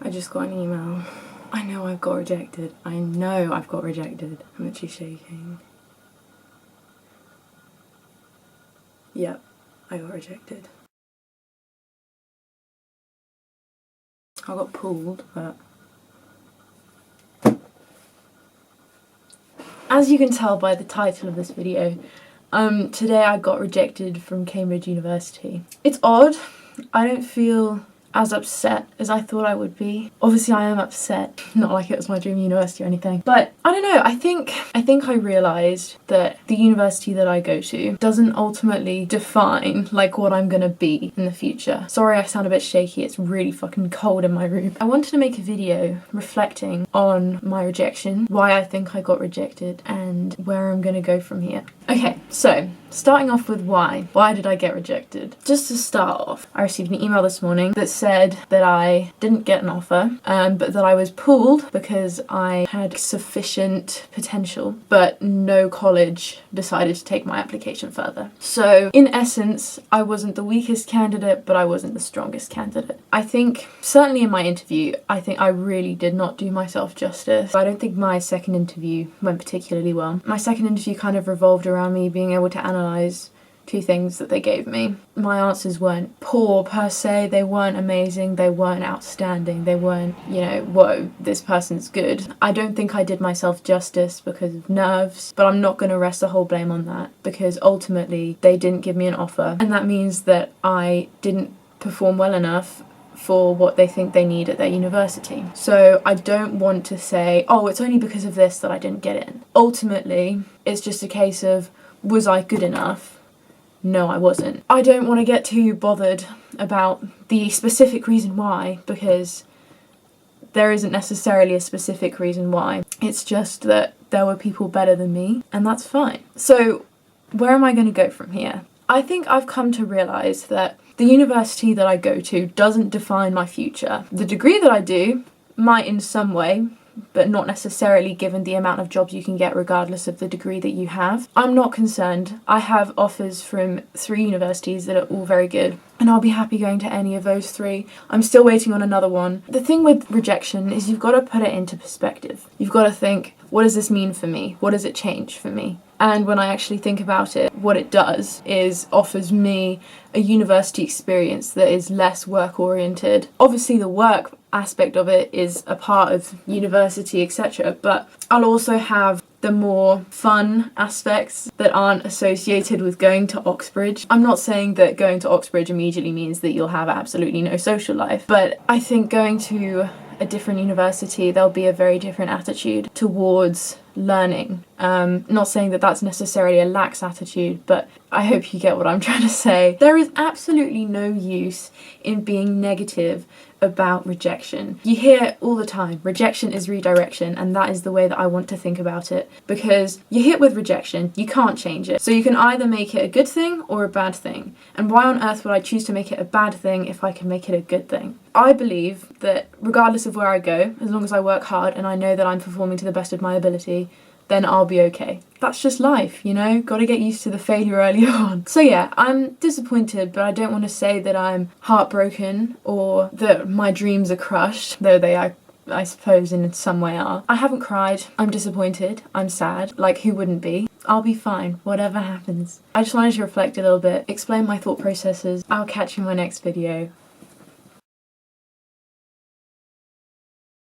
I just got an email. I know I've got rejected. I know I've got rejected. I'm actually shaking. Yep, I got rejected. I got pulled, but... As you can tell by the title of this video, today I got rejected from Cambridge University. It's odd. I don't feel as upset as I thought I would be. Obviously I am upset, not like it was my dream university or anything, but I don't know, I think I realised that the university that I go to doesn't ultimately define like what I'm gonna be in the future. Sorry I sound a bit shaky, it's really fucking cold in my room. I wanted to make a video reflecting on my rejection, why I think I got rejected, and where I'm gonna go from here. Okay, so starting off with why. Why did I get rejected? Just to start off, I received an email this morning that said that I didn't get an offer, but that I was pulled because I had sufficient potential, but no college decided to take my application further. So in essence, I wasn't the weakest candidate, but I wasn't the strongest candidate. I think, certainly in my interview, I think I really did not do myself justice. I don't think my second interview went particularly well. My second interview kind of revolved around me being able to analyse two things that they gave me. My answers weren't poor per se, they weren't amazing, they weren't outstanding, they weren't, you know, whoa, this person's good. I don't think I did myself justice because of nerves, but I'm not going to rest the whole blame on that because ultimately they didn't give me an offer, and that means that I didn't perform well enough for what they think they need at their university. So I don't want to say, oh, it's only because of this that I didn't get in. Ultimately, it's just a case of, was I good enough? No, I wasn't. I don't want to get too bothered about the specific reason why, because there isn't necessarily a specific reason why. It's just that there were people better than me, and that's fine. So where am I going to go from here? I think I've come to realise that the university that I go to doesn't define my future. The degree that I do might in some way, but not necessarily given the amount of jobs you can get regardless of the degree that you have. I'm not concerned. I have offers from 3 universities that are all very good, and I'll be happy going to any of those 3. I'm still waiting on another one. The thing with rejection is you've got to put it into perspective. You've got to think, what does this mean for me? What does it change for me? And when I actually think about it, what it does is offers me a university experience that is less work-oriented. Obviously the work aspect of it is a part of university, etc., but I'll also have the more fun aspects that aren't associated with going to Oxbridge. I'm not saying that going to Oxbridge immediately means that you'll have absolutely no social life, but I think going to a different university, there'll be a very different attitude towards learning. Not saying that that's necessarily a lax attitude, but I hope you get what I'm trying to say. There is absolutely no use in being negative about rejection. You hear it all the time, rejection is redirection, and that is the way that I want to think about it, because you're hit with rejection, you can't change it. So you can either make it a good thing or a bad thing. And why on earth would I choose to make it a bad thing if I can make it a good thing? I believe that regardless of where I go, as long as I work hard and I know that I'm performing to the best of my ability, then I'll be okay. That's just life, you know? Gotta get used to the failure early on. So yeah, I'm disappointed, but I don't want to say that I'm heartbroken or that my dreams are crushed, though they are, I suppose in some way are. I haven't cried. I'm disappointed. I'm sad. Like, who wouldn't be? I'll be fine, whatever happens. I just wanted to reflect a little bit, explain my thought processes. I'll catch you in my next video.